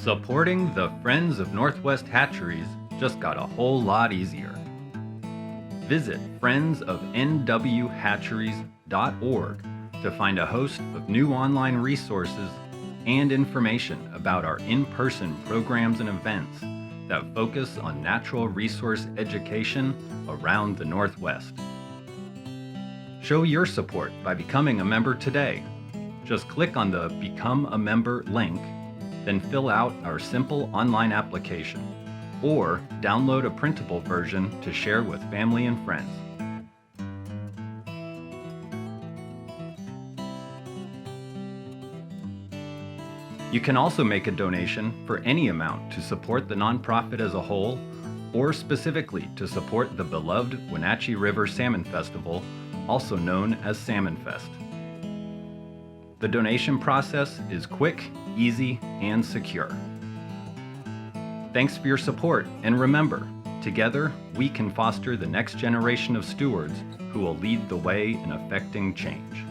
Supporting the Friends of Northwest Hatcheries just got a whole lot easier. Visit friendsofnwhatcheries.org to find a host of new online resources and information about our in-person programs and events that focus on natural resource education around the Northwest. Show your support by becoming a member today. Just click on the Become a Member link, then fill out our simple online application, or download a printable version to share with family and friends. You can also make a donation for any amount to support the nonprofit as a whole, or specifically to support the beloved Wenatchee River Salmon Festival, also known as Salmon Fest. The donation process is quick, easy, and secure. Thanks for your support, and remember, together we can foster the next generation of stewards who will lead the way in effecting change.